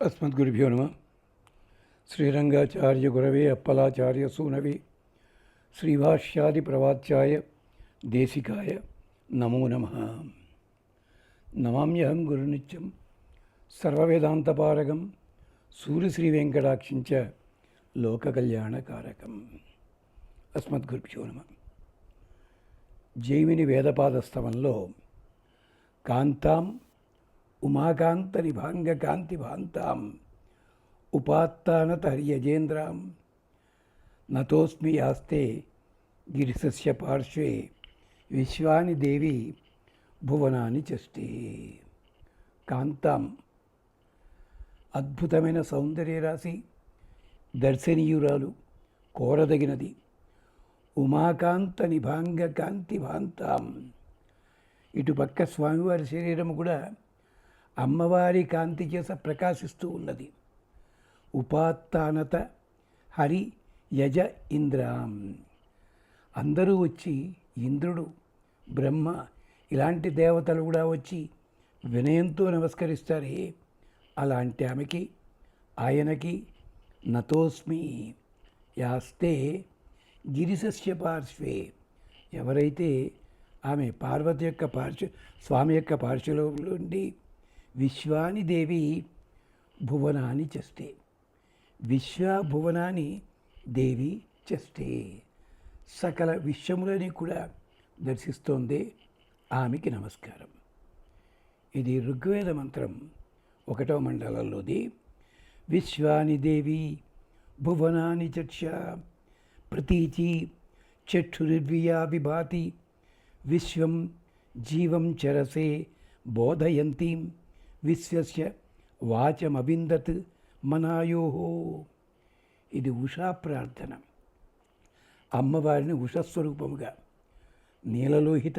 अस्मद्गुरुभ्यो नमः। श्रीरंगाचार्य गुरवे अप्पलाचार्य सूनवे श्रीभाष्यादि प्रवाच्याय देशिकाय नमो नमः। नमाम्यहं गुरुनित्यं सर्ववेदान्तपारगं सूर्यश्रीवेङ्कटाक्षं च लोककल्याणकारकम्। अस्मद्गुरुभ्यो नमः। జైమిని వేదపాదస్తవంలో కాంతాం ఉమాకాంత నిభాంగ కాంతి భాంతాం ఉపాత్తానత హర్యజేంద్రాం నతోస్మి యాస్తే గిరిశస్య పార్శ్వే విశ్వాని దేవి భువనాని చష్టే. కాంతాం అద్భుతమైన సౌందర్యరాశి, దర్శనీయురాలు, కోరదగినది. ఉమాకాంత నిభాంగ కాంతి భాంతాం, ఇటుపక్క స్వామివారి శరీరం కూడా అమ్మవారి కాంతి చేత ప్రకాశిస్తూ ఉన్నది. ఉపాత్తానత హరి యజ ఇంద్రాం, అందరూ వచ్చి ఇంద్రుడు, బ్రహ్మ ఇలాంటి దేవతలు కూడా వచ్చి వినయంతో నమస్కరిస్తారే, అలాంటి ఆమెకి ఆయనకి నతోస్మి యాస్తే గిరిశస్య పార్శ్వే, ఎవరైతే ఆమె పార్వతి యొక్క స్వామి యొక్క పార్శ్వలో ఉండి విశ్వాని దేవి భువనాని చస్తే, విశ్వభువనాని దేవి చస్తే, సకల విశ్వములని కూడా దర్శిస్తోంది ఆమెకి నమస్కారం. ఇది ఋగ్వేద మంత్రం 1వ మండలంలోది. విశ్వాని దేవి భువనాని చక్ష ప్రతీచి చక్షుర్వియా విభాతి విశ్వం జీవం చరసే బోధయంతీం విశ్వస్య వాచమవిందత్ మనాయో. ఇది ఉషా ప్రార్థన. అమ్మవారిని ఉషస్వరూపముగా నీలలోహిత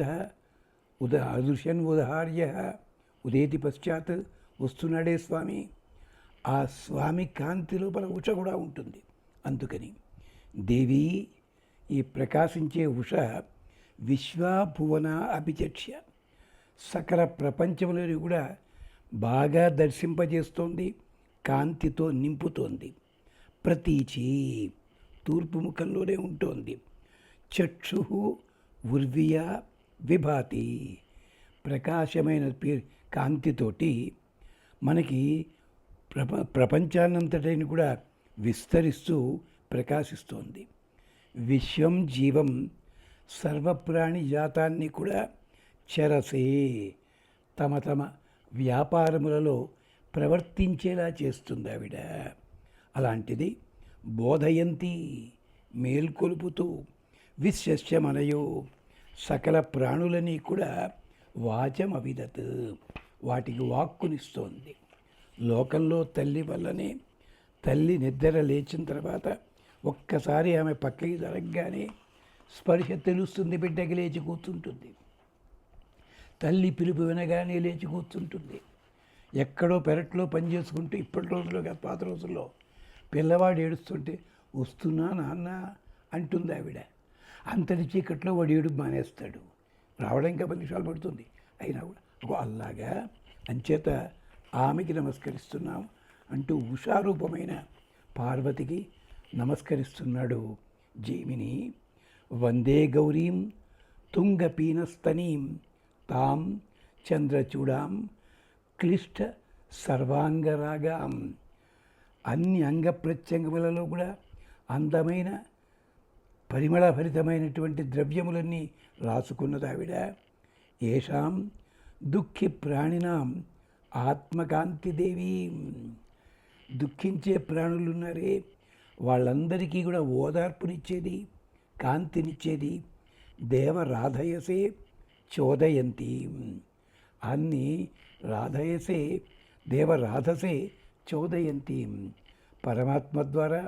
అదృశ్యన్ ఉదహార్య ఉదేతి పశ్చాత్ వస్తున్నాడే స్వామి, ఆ స్వామి కాంతి లోపల ఉష కూడా ఉంటుంది. అందుకని దేవి, ఈ ప్రకాశించే ఉష విశ్వభువన అభిచక్ష్య, సకల ప్రపంచంలోని కూడా బాగా దర్శింపజేస్తోంది, కాంతితో నింపుతోంది. ప్రతీచి, తూర్పు ముఖంలోనే ఉంటుంది. చక్షు ఉర్వియా విభాతి, ప్రకాశమైన కాంతితోటి మనకి ప్రపంచాన్నంతటిని కూడా విస్తరిస్తూ ప్రకాశిస్తోంది. విశ్వం జీవం సర్వప్రాణి జాతాన్ని కూడా చరసే, తమ తమ వ్యాపారములలో ప్రవర్తించేలా చేస్తుంది ఆవిడ. అలాంటిది బోధయంతి, మేల్కొలుపుతూ, విశ్వస్య మనయో, సకల ప్రాణులని కూడా వాచమవిదత్, వాటికి వాక్కునిస్తోంది. లోకంలో తల్లి వల్లనే, తల్లి నిద్ర లేచిన తర్వాత ఒక్కసారి ఆమె పక్కకి జరగగానే స్పర్శ తెలుస్తుంది, బిడ్డకి లేచి కూర్చుంటుంది. తల్లి పిలుపు వినగానే లేచి కూర్చుంటుంది. ఎక్కడో పెరట్లో పనిచేసుకుంటూ, ఇప్పటి రోజుల్లో కాదు పాత రోజుల్లో, పిల్లవాడు ఏడుస్తుంటే వస్తున్నా నాన్న అంటుంది ఆవిడ. అంతటి చీకట్లో వాడు ఏడుపు మానేస్తాడు. రావడం ఇంకా 10 నిమిషాలు పడుతుంది, అయినా కూడా అలాగా. అంచేత ఆమెకి నమస్కరిస్తున్నాం అంటూ ఉషారూపమైన పార్వతికి నమస్కరిస్తున్నాడు జైమిని. వందే గౌరీం తుంగపీనస్తనీం తాం చంద్రచూడాం క్లిష్ట సర్వాంగరాగాం. అన్ని అంగ ప్రత్యంగములలో కూడా అందమైన పరిమళభరితమైనటువంటి ద్రవ్యములన్నీ రాసుకున్నది ఆవిడ. ఏషాం దుఃఖి ప్రాణినాం ఆత్మకాంతిదేవి, దుఃఖించే ప్రాణులున్నారే వాళ్ళందరికీ కూడా ఓదార్పునిచ్చేది, కాంతినిచ్చేది దేవ రాధయసే చోదయంతి. అన్ని రాధయసే దేవరాధసే చోదయంతి, పరమాత్మ ద్వారా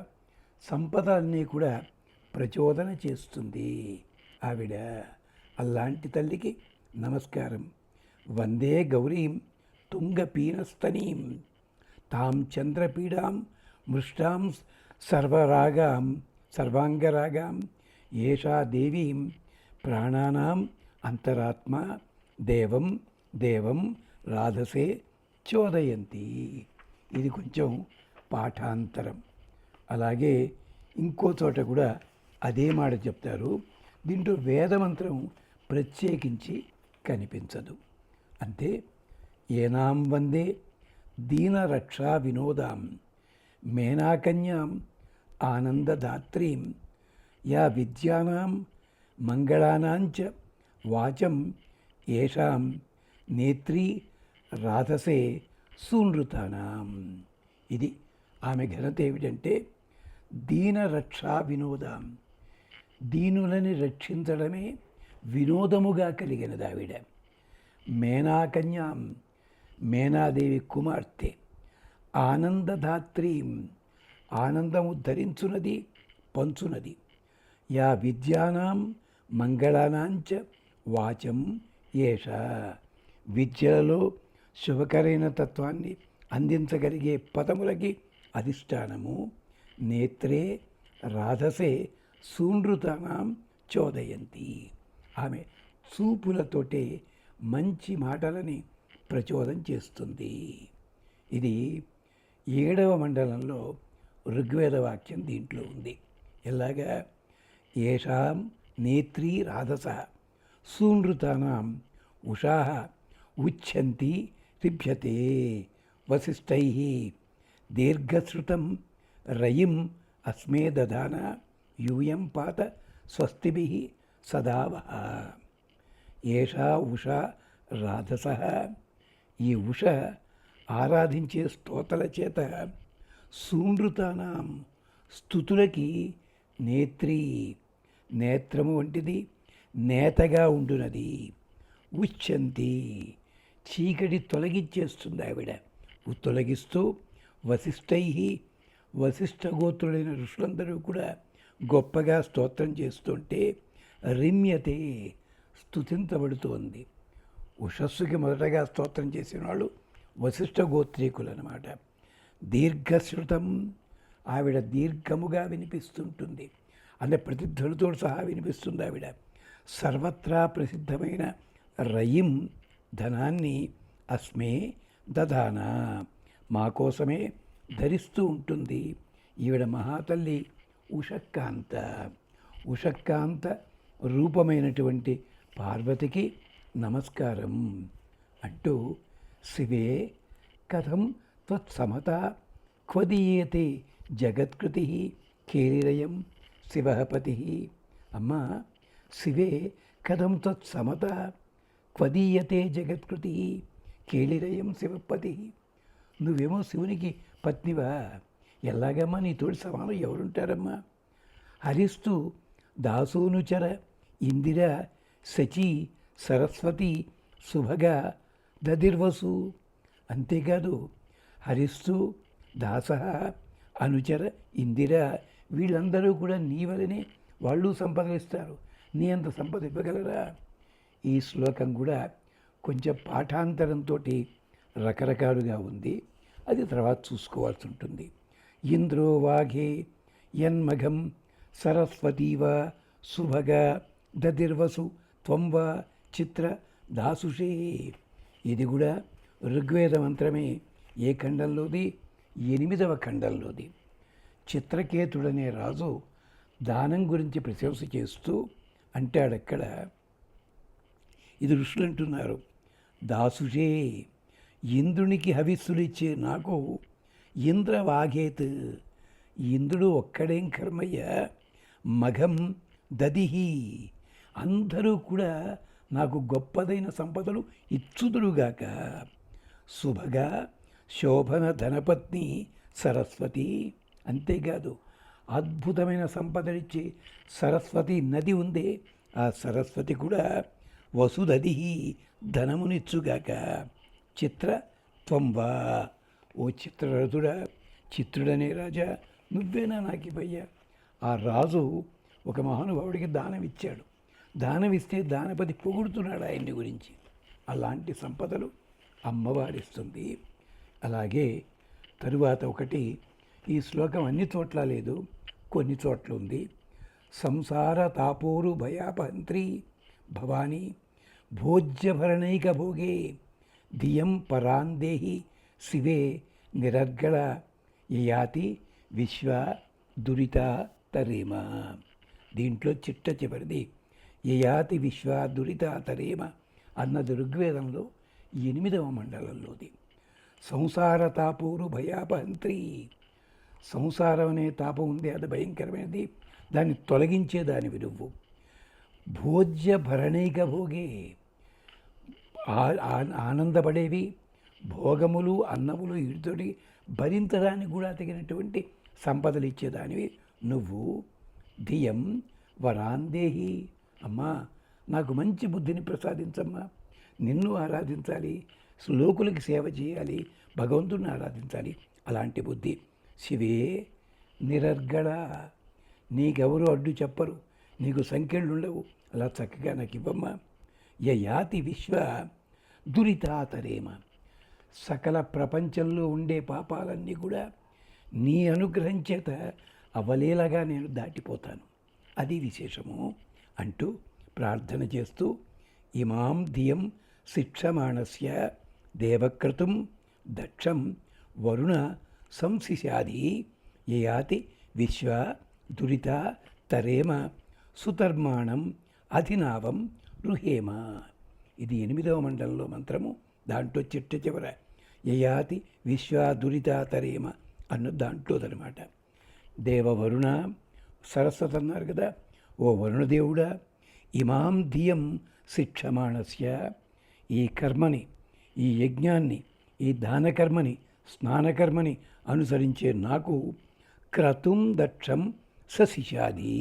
సంపదలన్నీ కూడా ప్రచోదన చేస్తుంది ఆవిడ. అలాంటి తల్లికి నమస్కారం. వందే గౌరీం తుంగపీనస్తనీం తాం చంద్రపీడాం మృష్టాం సర్వాంగరాగాం ఏషా దేవీం ప్రాణానాం అంతరాత్మ దేవం రాధసే చోదయంతి. ఇది కొంచెం పాఠాంతరం. అలాగే ఇంకో చోట కూడా అదే మాట చెప్తారు. దీంట్లో వేదమంత్రం ప్రత్యేకించి కనిపించదు. అంతే. ఏనాం వందే దీనరక్షా వినోదాం మేనాకన్యాం ఆనందదాత్రీం యా విద్యానాం మంగళానాంచ వాచం ఏషాం నేత్రీ రాధసే సూనృతానాం. ఇది ఆమె ఘనత ఏమిటంటే దీనరక్షా వినోదాం, దీనులని రక్షించడమే వినోదముగా కలిగినది ఆవిడ. మేనాకన్యాం, మేనాదేవి కుమార్తె. ఆనందదాత్రీం, ఆనందము ధరించునది, పంచునది. యా విద్యానాం మంగళానాంచ వాచం ఏష, విద్యలలో శుభకరైన తత్వాన్ని అందించగలిగే పదములకి అధిష్టానము. నేత్రే రాధసే సూనృతానాం చోదయంతి, ఆమె చూపులతోటే మంచి మాటలని ప్రచోదం చేస్తుంది. ఇది 7వ మండలంలో ఋగ్వేద వాక్యం దీంట్లో ఉంది. ఎలాగా? ఏషాం నేత్రీ రాధస సూనృతానాం ఉషాః ఉచ్ఛంతి రిభ్యతే వసిష్ఠైః దీర్ఘశ్రుతం రయిం అస్మే దదాన యూయం పాత స్వస్తిభిః సదావహ. ఏషా ఉషా రాధసః, ఈ ఉష ఆరాధించే స్తోతల చేత సూనృతానాం స్తుతులకి నేత్రీ, నేత్రము వంటిది, నేతగా ఉండునది. ఉచ్ఛంతి, చీకటి తొలగించేస్తుంది ఆవిడ. తొలగిస్తూ వసిష్ఠై, వసిష్ఠగోత్రులైన ఋషులందరూ కూడా గొప్పగా స్తోత్రం చేస్తుంటే రిమ్యతే, స్తుతించబడుతోంది. ఉషస్సుకి మొదటగా స్తోత్రం చేసిన వాళ్ళు వశిష్ఠ గోత్రీకులు అన్నమాట. దీర్ఘశ్రుతం, ఆవిడ దీర్ఘముగా వినిపిస్తుంటుంది. అంటే ప్రతిధ్వనితో సహా వినిపిస్తుంది ఆవిడ. సర్వత్రా ప్రసిద్ధమైన రయిం, ధనాన్ని అస్మే దదాన, మా కోసమే ధరిస్తూ ఉంటుంది. ఈవిడ మహాతల్లి ఉషక్కాంత. ఉషక్కాంత రూపమైనటువంటి పార్వతికి నమస్కారం అంటూ శివే కథం త్వత్సమత క్వదీయతే జగత్కృతి కేలిరయం శివపతి. అమ్మా, శివే కథం త్వత్సమత క్వదీయతే జగత్కృతి కేలిరయం శివపతి. నువ్వేమో శివునికి పత్నివా? ఎలాగమ్మా నీతోటి సమానం ఎవరుంటారమ్మా? హరిస్తూ దాసోనుచర ఇందిర శచీ సరస్వతి శుభగా దదిర్వసు. అంతేకాదు, హరిస్తూ దాస అనుచర ఇందిర, వీళ్ళందరూ కూడా నీ వలనే వాళ్ళు సంపదలిస్తారు. నీ అంత సంపద ఇవ్వగలరా? ఈ శ్లోకం కూడా కొంచెం పాఠాంతరంతో రకరకాలుగా ఉంది. అది తర్వాత చూసుకోవాల్సి ఉంటుంది. ఇంద్రో వాఘే యన్మఘం సరస్వతీవ శుభగా దదిర్వసు త్వం వా చిత్ర దాసుషే. ఇది కూడా ఋగ్వేద మంత్రమే. ఏ ఖండంలోది? 8వ ఖండంలోది. చిత్రకేతుడనే రాజు దానం గురించి ప్రశంస చేస్తూ అంటాడక్కడ. ఇది ఋషులు అంటున్నారు, దాసుషే, ఇంద్రునికి హవిస్సులిచ్చే నాకు ఇంద్రవాఘేత్, ఇంద్రుడు ఒక్కడేం కర్మయ్య, మఘం దదిహి, అందరూ కూడా నాకు గొప్పదైన సంపదలు ఇచ్చుదురుగాక. శుభగా శోభన ధనపత్ని సరస్వతి. అంతేకాదు, అద్భుతమైన సంపదనిచ్చే సరస్వతి నది ఉందే, ఆ సరస్వతి కూడా వసుదది ధనమునిచ్చుగాక. చిత్ర త్వంవా, ఓ చిత్రరథుడా, చిత్రుడనే రాజా, నువ్వేనా నాకు ఇవ్వయ్యా? ఆ రాజు ఒక మహానుభావుడికి దానం ఇచ్చాడు. దానం ఇస్తే దానపతి పొగుడుతున్నాడు ఆయన్ని గురించి. అలాంటి సంపదలు అమ్మవారిస్తుంది. అలాగే తరువాత ఒకటి, ఈ శ్లోకం అన్ని చోట్ల లేదు, కొన్ని చోట్ల ఉంది. సంసార తాపోరు భయాపహంత్రి భవానీ భోజ్యభరణైక భోగే ధియం పరాందేహి శివే నిరర్గళ యయాతి విశ్వ దురిత తరేమ. దీంట్లో చిట్ట చివరిది యయాతి విశ్వ దురిత తరేమ అన్నది ఋగ్వేదంలో 8వ మండలంలోది. సంసార తాపూరు భయాపహంత్రి. సంసారం అనే తాపం ఉంది, అది భయంకరమైనది, దాన్ని తొలగించే దానివి నువ్వు. భోజ్య భరణైక భోగే, ఆనందపడేవి భోగములు అన్నములు వీటితోటి భరించడానికి కూడా తగినటువంటి సంపదలు ఇచ్చేదానివి నువ్వు. ధియం వరాందేహి, అమ్మా నాకు మంచి బుద్ధిని ప్రసాదించమ్మా, నిన్ను ఆరాధించాలి, లోకులకి సేవ చేయాలి, భగవంతుడిని ఆరాధించాలి, అలాంటి బుద్ధి. శివే నిరర్గళ, నీకెవరు అడ్డు చెప్పరు, నీకు సంఖ్యలు ఉండవు, అలా చక్కగా నాకు ఇవ్వమ్మా. యయాతి విశ్వ దురితాతరేమ, సకల ప్రపంచంలో ఉండే పాపాలన్నీ కూడా నీ అనుగ్రహం చేత అవలీలగా నేను దాటిపోతాను, అది విశేషము అంటూ ప్రార్థన చేస్తూ ఇమాం ధియం శిక్షమాణస్య దేవక్రతుం దక్షం వరుణ సంశిశాది యయాతి విశ్వ దురిత తరేమ సుతర్మాణం అధినావం రుహేమ. ఇది 8వ మండలంలో మంత్రము. దాంట్లో చిట్ట చివర యయాతి విశ్వ దురిత తరేమ అన్న దాంట్లోదనమాట. దేవవరుణ, సరస్వతి అన్నారు కదా, ఓ వరుణదేవుడా, ఇమాం ధియం శిక్షమాణస్య, ఈ కర్మని, ఈ యజ్ఞాన్ని, ఈ దానకర్మని, స్నానకర్మని అనుసరించే నాకు క్రతుం దక్షం సశిషాది,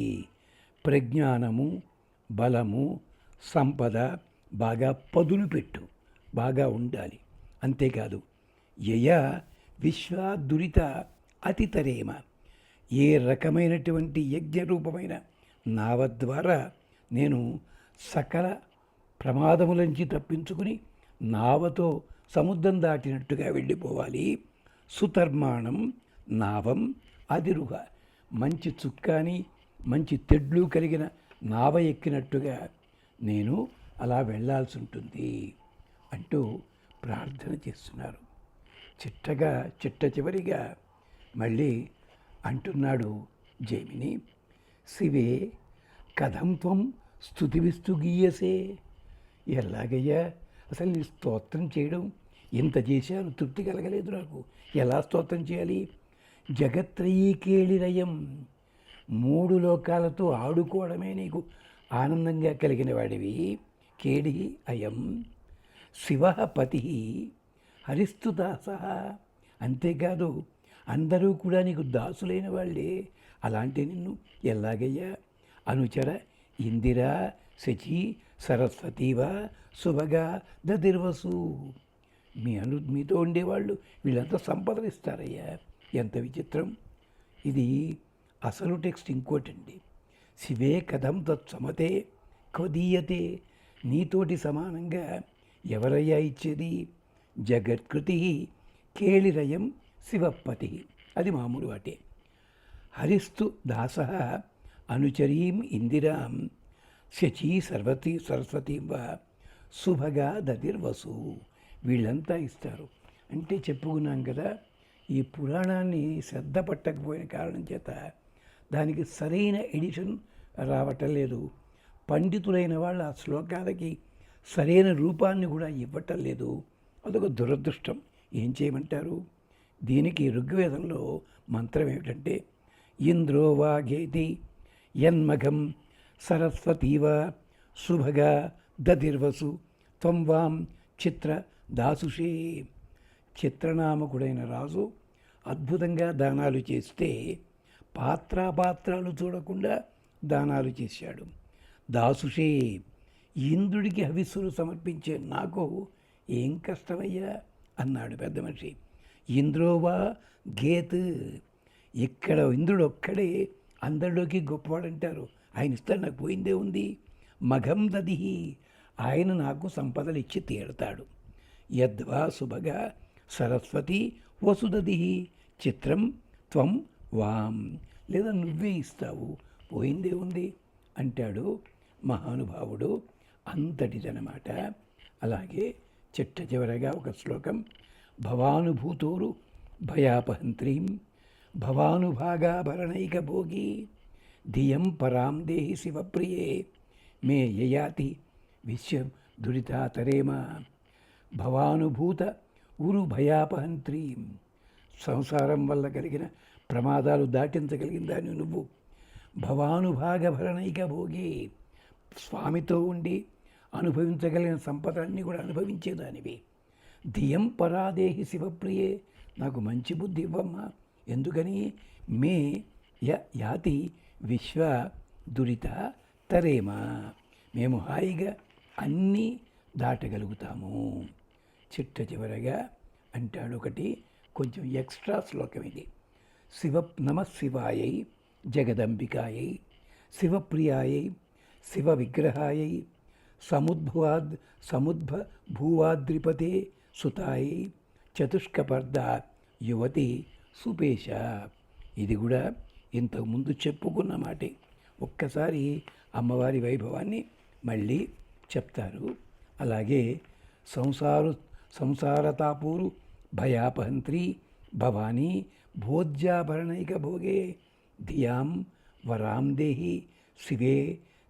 ప్రజ్ఞానము, బలము, సంపద బాగా పదును పెట్టు, బాగా ఉండాలి. అంతేకాదు యయ విశ్వ దురిత అతితరేమ, ఏ రకమైనటువంటి యజ్ఞరూపమైన నావ ద్వారా నేను సకల ప్రమాదములంచి తప్పించుకుని నావతో సముద్రం దాటినట్టుగా వెళ్ళిపోవాలి. సుతర్మాణం నావం అధిరుహ, మంచి చుక్కాని మంచి తెడ్లు కలిగిన నావ ఎక్కినట్టుగా నేను అలా వెళ్ళాల్సి ఉంటుంది అంటూ ప్రార్థన చేస్తున్నారు. చిట్ట చివరిగా మళ్ళీ అంటున్నాడు జైమిని, శివే కథం త్వం స్తుతివిస్తు గీయసే, ఎలాగయ్యా అసలు నీ స్తోత్రం చేయడం, ఇంత చేశాను తృప్తి కలగలేదు నాకు, ఎలా స్తోత్రం చేయాలి. జగత్రయీకేళిరయం, 3 లోకాలతో ఆడుకోవడమే నీకు ఆనందంగా కలిగిన వాడివి. కేళి అయం శివ పతి హరిస్తు దాస, అంతేకాదు అందరూ కూడా నీకు దాసులైన వాళ్ళే, అలాంటి నిన్ను ఎలాగయ్యా అనుచర ఇందిరా శచి సరస్వతీవ శుభగా దదిర్వసు, మీతో ఉండేవాళ్ళు వీళ్ళంతా సంపదలు ఇస్తారయ్యా. ఎంత విచిత్రం ఇది. అసలు టెక్స్ట్ ఇంకోటండి, శివే కథం తత్సమతే క్వదీయతే, నీతోటి సమానంగా ఎవరయ్యా ఇచ్చేది. జగత్కృతి కేళిరయం శివపతి, అది మామూలు వాటే. హరిస్తు దాస అనుచరీం ఇందిరాం శచీ సరస్వతీం వా శుభగా దదిర్వసు, వీళ్ళంతా ఇస్తారు. అంటే చెప్పుకున్నాం కదా, ఈ పురాణాన్ని శ్రద్ధ పట్టకపోయిన కారణం చేత దానికి సరైన ఎడిషన్ రావటం లేదు. పండితులైన వాళ్ళు ఆ శ్లోకాలకి సరైన రూపాన్ని కూడా ఇవ్వటం లేదు. అదొక దురదృష్టం. ఏం చేయమంటారు. దీనికి ఋగ్వేదంలో మంత్రం ఏమిటంటే, ఇంద్రో వాగేతి యన్మఘం సరస్వతీవ శుభగా దదిర్వసు త్వం వాం చిత్ర దాసుషే. చిత్రనామకుడైన రాజు అద్భుతంగా దానాలు చేస్తే పాత్రాపాత్రాలు చూడకుండా దానాలు చేశాడు. దాసుషే, ఇంద్రుడికి హవిస్సులు సమర్పించే నాకు ఏం కష్టమయ్యా అన్నాడు పెద్ద మనిషి. ఇంద్రోవా గేత్, ఇక్కడ ఇంద్రుడు ఒక్కడే అందరిలోకి గొప్పవాడంటారు. ఆయన ఇస్తాడు, నాకు పోయిందే ఉంది. మఘం దదిహి, ఆయన నాకు సంపదలు ఇచ్చి తీరుతాడు. యద్వా శుభగా సరస్వతి వసుదదిహి చిత్రం త్వం వాం, లేదా నువ్వే ఇస్తావు, పోయిందే ఉంది అంటాడు మహానుభావుడు. అంతటిదనమాట. అలాగే చిట్ట చివరగా ఒక శ్లోకం, భవానుభూతోరు భయాపహంత్రీం భవానుభాగాభరణైకభోగి ధియం పరాం దేహి శివప్రియే మే యయాతి విశ్వం దురితాతరేమ భవానుభూత ఉరు భయాపహంత్రీం సంసారం వల్ల కలిగిన ప్రమాదాలు దాటించగలిగిన దాన్ని నువ్వు భవానుభాగభరణైక భోగి స్వామితో ఉండి అనుభవించగలిగిన సంపదలన్నీ కూడా అనుభవించేదానివి ధియం పరాదేహి శివప్రియే నాకు మంచి బుద్ధి ఇవ్వమ్మా ఎందుకని మే యాతి విశ్వ దురిత తరేమా మేము హాయిగా అన్నీ దాటగలుగుతాము. చిట్ట చివరగా అంటాడు ఒకటి కొంచెం ఎక్స్ట్రా శ్లోకం ఇది. నమశివాయై జగదంబికాయై శివప్రియాయై శివ విగ్రహాయై సముద్భూవాద్రిపతే సుతాయై చతుష్కపర్ద యువతి సుపేశ. ఇది కూడా ఇంతకుముందు చెప్పుకున్న మాటే. ఒక్కసారి అమ్మవారి వైభవాన్ని మళ్ళీ చెప్తారు. అలాగే సంసారతాపూరు భయాపహంత్రి భవానీ భోజ్యాభరణైక భోగే ధియాం వరాం దేహి శివే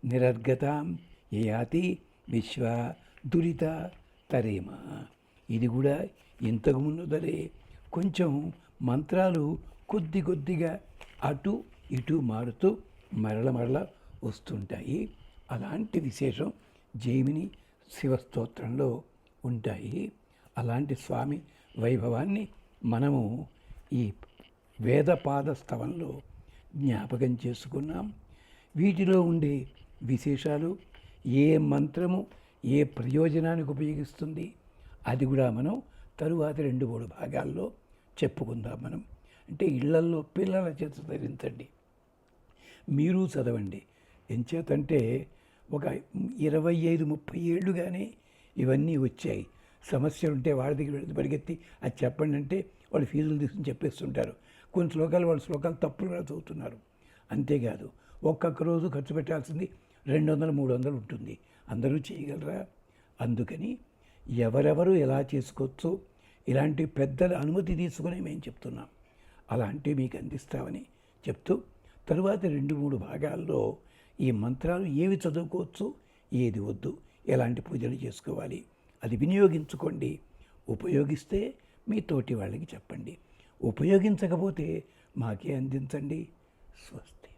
నిరర్గతాం యయాతి విశ్వ దురిత తరేమ. ఇది కూడా ఇంతకు ముందుదరే కొంచెం మంత్రాలు కొద్దిగా అటు ఇటు మారుతూ మరల వస్తుంటాయి. అలాంటి విశేషం జైమిని శివస్తోత్రంలో ఉంటాయి. అలాంటి స్వామి వైభవాన్ని మనము ఈ వేదపాద స్తవంలో జ్ఞాపకం చేసుకున్నాం. వీటిలో ఉండే విశేషాలు ఏ మంత్రము ఏ ప్రయోజనానికి ఉపయోగిస్తుంది అది కూడా మనం తరువాత 2-3 భాగాల్లో చెప్పుకుందాం. మనం అంటే ఇళ్లల్లో పిల్లల చేత ధరించండి, మీరు చదవండి. ఎంచేతంటే ఒక 25-30 ఏళ్ళుగానే ఇవన్నీ వచ్చాయి. సమస్యలు ఉంటే వాళ్ళ దగ్గర పరిగెత్తి అది చెప్పండి అంటే వాళ్ళు ఫీజులు తీసుకుని చెప్పేస్తుంటారు. కొన్ని శ్లోకాలు వాళ్ళ శ్లోకాలు తప్పులుగా చదువుతున్నారు. అంతేకాదు ఒక్కొక్క రోజు ఖర్చు పెట్టాల్సింది 200-300 ఉంటుంది. అందరూ చేయగలరా? అందుకని ఎవరెవరు ఎలా చేసుకోవచ్చో ఇలాంటి పెద్దల అనుమతి తీసుకుని మేము చెప్తున్నాం. అలాంటివి మీకు అందిస్తామని చెప్తూ తరువాత 2-3 భాగాల్లో ఈ మంత్రాలు ఏవి చదువుకోవచ్చు, ఏది వద్దు, ఎలాంటి పూజలు చేసుకోవాలి అది వినియోగించుకోండి. ఉపయోగిస్తే మీ తోటి వాళ్ళకి చెప్పండి, ఉపయోగించకపోతే మాకే అందించండి. స్వస్తి.